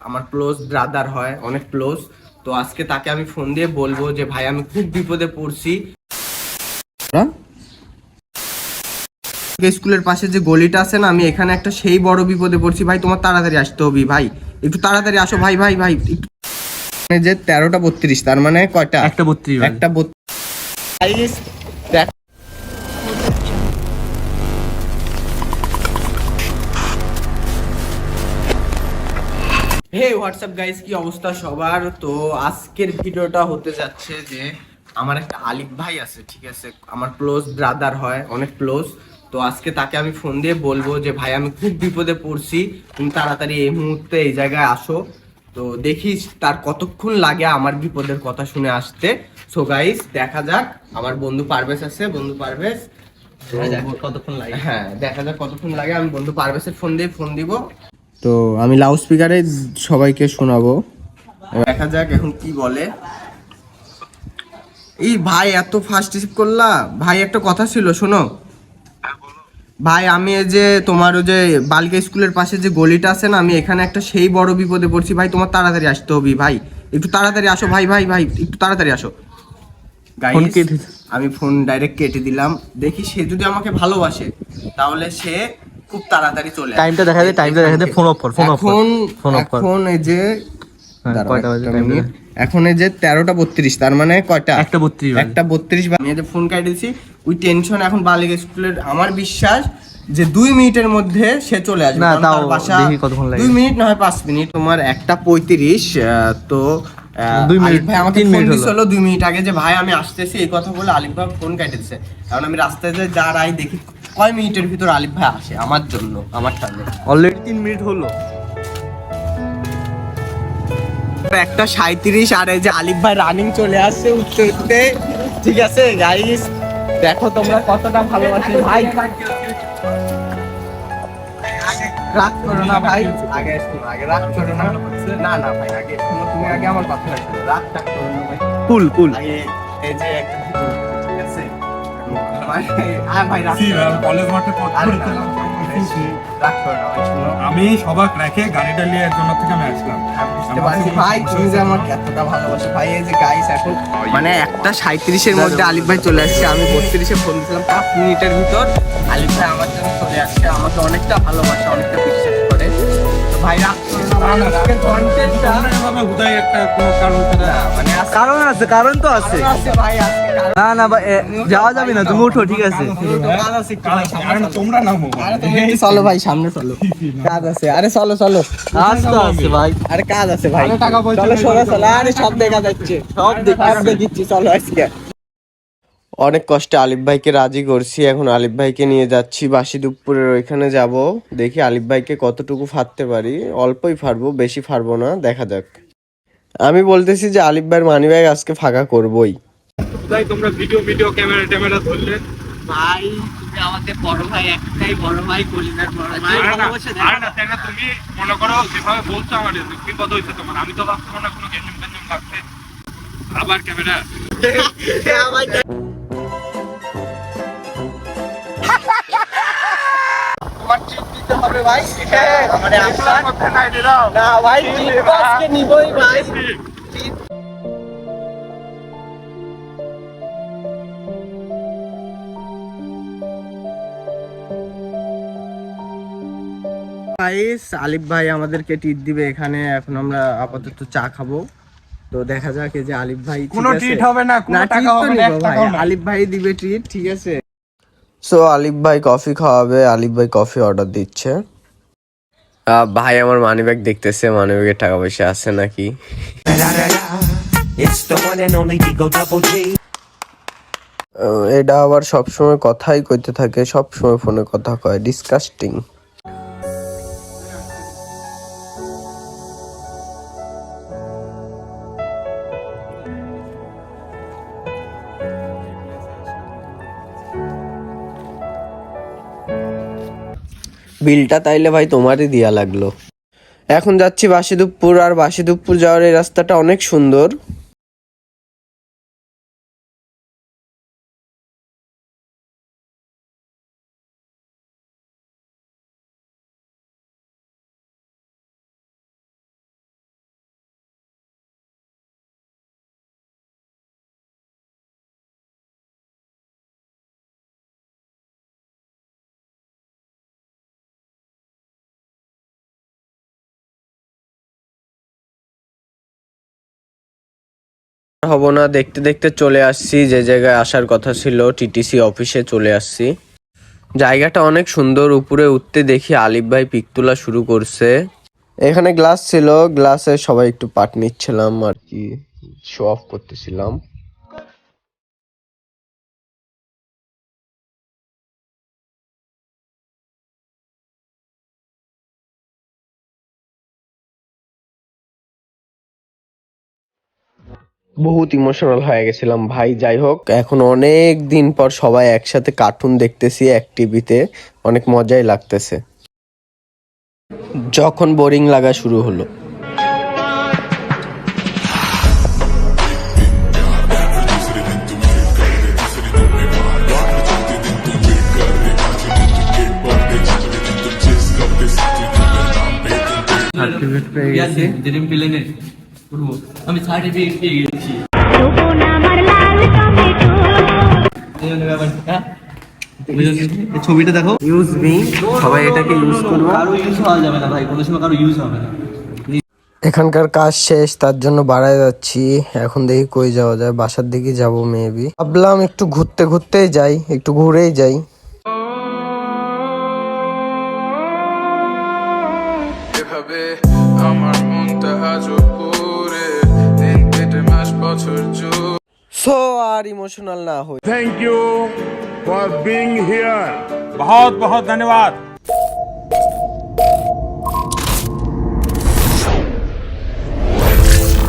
আমার close brother হয়, অনেক ক্লোজ। তো আজকে তাকে আমি ফোন দিয়ে বলবো যে ভাই আমি খুব বিপদে পড়ছি। স্কুলের পাশে যে গলিটা আছে না, আমি এখানে একটা সেই বড় বিপদে পড়ছি ভাই, তোমার তাড়াতাড়ি আসতে হবে ভাই, একটু তাড়াতাড়ি আসো ভাই ভাই ভাই একটু। যে 13টা 32, তার মানে কয়টা? একটা 32 একটা 32। হে হোয়াটসঅ্যাপ গাইস, কি অবস্থা সবার? তো আজকের ভিডিওটা হতে যাচ্ছে যে আমার একটা আলিফ ভাই আছে, ঠিক আছে, আমার ক্লোজ ব্রাদার হয়, অনেক ক্লোজ। তো আজকে তাকে আমি ফোন দিয়ে বলবো যে ভাই আমি খুব বিপদে পড়ছি, তুমি তাড়াতাড়ি এই মুহূর্তে এই জায়গায় আসো। তো দেখিস তার কতক্ষণ লাগে আমার বিপদের কথা শুনে আসতে। সো গাইস দেখা যাক, আমার বন্ধু পারভেজ আছে, বন্ধু পারভেজ, কতক্ষণ লাগে? হ্যাঁ দেখা যাক কতক্ষণ লাগে। আমি বন্ধু পারভেজের ফোন দিব। তো আমি লাউড স্পিকারে সবাইকে শোনাবো, দেখা যাক এখন কি বলে। এই ভাই এত ফাস্ট রিসিভ করলা ভাই, একটা কথা ছিল শোনো ভাই। আমি এই যে তোমার ওই যে বালিকা স্কুলের পাশে যে গলিটা আছে না, আমি এখানে একটা সেই বড় বিপদে পড়ছি ভাই, তোমার তাড়াতাড়ি আসতে হবে ভাই, একটু তাড়াতাড়ি আসো ভাই ভাই ভাই একটু তাড়াতাড়ি আসো। ফোন গাইস কেটে আমি ফোন ডাইরেক্ট কেটে দিলাম। দেখি সে যদি আমাকে ভালোবাসে তাহলে সে খুব তাড়াতাড়ি চলে আসবে। টাইমটা দেখা যায়, টাইমটা দেখা যায়। ফোন অফ কর, ফোন অফ কর, এখন ফোন অফ কর। এখন এই যে হ্যাঁ, দাঁড়াও কয়টা বাজে একটা টাইমটা? মিনিট। এখন এই যে 13টা 32, তার মানে কয়টা? একটা 32 বাজে। একটা 32। আমি যে ফোন কাটিয়েছি ওই টেনশন এখন বালিকা স্কুলের। আমার বিশ্বাস যে 2 মিনিটের মধ্যে সে চলে আসবে, না, কারণ তাও তার বাসা দেখি কতক্ষণ লাগে। 2 মিনিট না হয় 5 মিনিট। তোমার 1:35। তো 2 মিনিট, আলিফ ভাই আমাকে 3 ফোন মিনিট হলো। দিছিল 2 মিনিট আগে যে ভাই আমি আসতেছি, এই কথা বলে আলিফ ভাই ফোন কাটেছে। কারণ আমি রাস্তায় যে দাঁড়াই দেখি কয় মিনিটের ভিতর আলিফ ভাই আসে আমার জন্য, আমার টানে। অলরেডি 3 মিনিট হলো। 1:37 আর এই যে আলিফ ভাই রানিং চলে আসছে উঠতে উঠতে। ঠিক আছে গাইস, দেখো তোমরা কতটা ভালোবাসি ভাই। রাগ করো না ভাই, আগে শোনো, আগে রাগ করো না। না না ভাই আগে শোনো, তুমি আগে আমার কথা শোনো, রাগ টাগ করো না ভাই। কুল কুল। আগে এই যে একটা ভিডিও, ঠিক আছে, ভাই রাগ করো না। কলেজ মাঠে পড়তে আরে পড়তে না, রাগ করো না ভাই, শোনো। আমি সবাক রেখে গাড়িটা নিয়ে এর জন্য থেকে আমি আসলাম। বুঝতে পারছি ভাই তুমি যে আমার এতটা ভালোবাসো ভাই। এই যে গাইস এখন মানে 1:37-এর মধ্যে আলিফ ভাই চলে আসছে। আমি 32-এ ফোন দিয়েছিলাম, 5 মিনিটের ভিতর আলিফ ভাই আমার জন্য চলে আসছে। আমাকে অনেকটা ভালোবাসে, অনেকটা বিশ্বাস করে। তো ভাই রাগ করো না ভাই, আজকের কন্টেন্টটা এভাবে হুদাই একটা কোনো কারণ ছাড়া মানে কারণ আছে, কারণ তো আছে। আছে ভাই, আজকে কারণ না না ভাই, যাওয়া যাবে না, তুমি উঠো, ঠিক আছে। কাজ আছে একটু ভাই, আর তোমরা নামো। আরে তুমি একটু চলো ভাই, সামনে চলো, কাজ আছে। আরে চলো চলো, কাজ তো আছে ভাই। আরে কাজ আছে ভাই, আরে টাকা পয়সা চলো নেই, সরো চলো। আরে সব দেখা যাচ্ছে, সব দেখিচ্ছি, চলো আজকে। অনেক কষ্টে আলিফ ভাইকে রাজি করছি। এখন আলিফ ভাইকে নিয়ে যাচ্ছি বাসিদুপুরের ওইখানে যাব। দেখি আলিফ ভাইকে কতটুকু ফাঁদতে পারি। অল্পই ফারবো, বেশি ফারবো না, দেখা যাক। আমি বলতেছি যে আলিফ ভাইয়ের মানি ব্যাগ আজকে ফাঁকা করবই। হুদাই তোমরা ভিডিও ক্যামেরা ধরলে। ভাই তুমি আমাদের বড় ভাই, একটাই বড় ভাই, কলিজার বড় ভাই। আরে না তাই না, তুমি মনে করো যেভাবে বলছো আমার বিপদ হয়েছে তোমার, আমি তো ভাবছো না কোনো গেঞ্জিম টেঞ্জিম লাগছে। আবার ক্যামেরা তোমার ট্রিট দিতে হবে ভাই, মানে এগুলোর মধ্যে নাই রে দাও। না ভাই, ট্রিট তো আজকে নিবই ভাই। গাইস আলিফ ভাই আমাদেরকে ট্রিট দিবে এখানে। এখন আমরা আপাতত চা খাবো। তো দেখা যাক এই যে আলিফ ভাই, কোনো ট্রিট হবে না, কোনো টাকা হবে না, এক টাকাও না। আলিফ ভাই দিবে ট্রিট, ঠিক আছে। সো আলিফ ভাই কফি খাওয়াবে, আলিফ ভাই কফি অর্ডার দিচ্ছে। ভাই আমার মানি ব্যাগ দেখতেছে, মানি ব্যাগে টাকা পয়সা আছে নাকি। এটা আবার সবসময় কথাই কইতে থাকে, সবসময় ফোনে কথা কয়, ডিসকাস্টিং। বিলটা তাইলে ভাই তোমারই দিয়া লাগলো। এখন যাচ্ছি বাসিদুপুর, আর বাসিদুপুর যাওয়ার এই রাস্তাটা অনেক সুন্দর। হব না, দেখতে দেখতে চলে আসছি যে জায়গায় আসার কথা ছিল, টিটিসি অফিসে চলে আসছি। জায়গাটা অনেক সুন্দর। উপরে উঠতে দেখি আলিফ ভাই পিক তোলা শুরু করছে। এখানে গ্লাস ছিল, গ্লাসে সবাই একটু পাট নিচ্ছিলাম আর কি, শো অফ করতেছিলাম। বহুত ইমোশনাল হয়ে গেছিলাম ভাই। যাই হোক, এখন অনেক দিন পর সবাই একসাথে কার্টুন দেখতেছি এক টিভিতে, অনেক মজাই লাগতেছে। যখন বোরিং লাগা শুরু হলো, সার্টিফিকেট পেয়ে গেছি। আমি সার্টিফিকেট পেয়ে গেছি। ছবিটা দেখো। ইউজ মি, সবাই এটাকে ইউজ করবে। কারো ইউজ হওয়া যাবে না ভাই, কোনো সময় কারো ইউজ হবে না। এখানকার কাজ শেষ, তার জন্য বাড়ায় যাচ্ছি। এখন দেখি কই যাওয়া যায়, বাসার দিকে যাব মেবি। ভাবলাম একটু ঘুরতে ঘুরতেই যাই, একটু ঘুরেই যাই। এভাবে আমার মনটা আজও পড়ে দিন কেটে মাস বছর যুগ। সো আর ইমোশনাল না হই। Thank you for being here. बहुत बहुत धन्यवाद।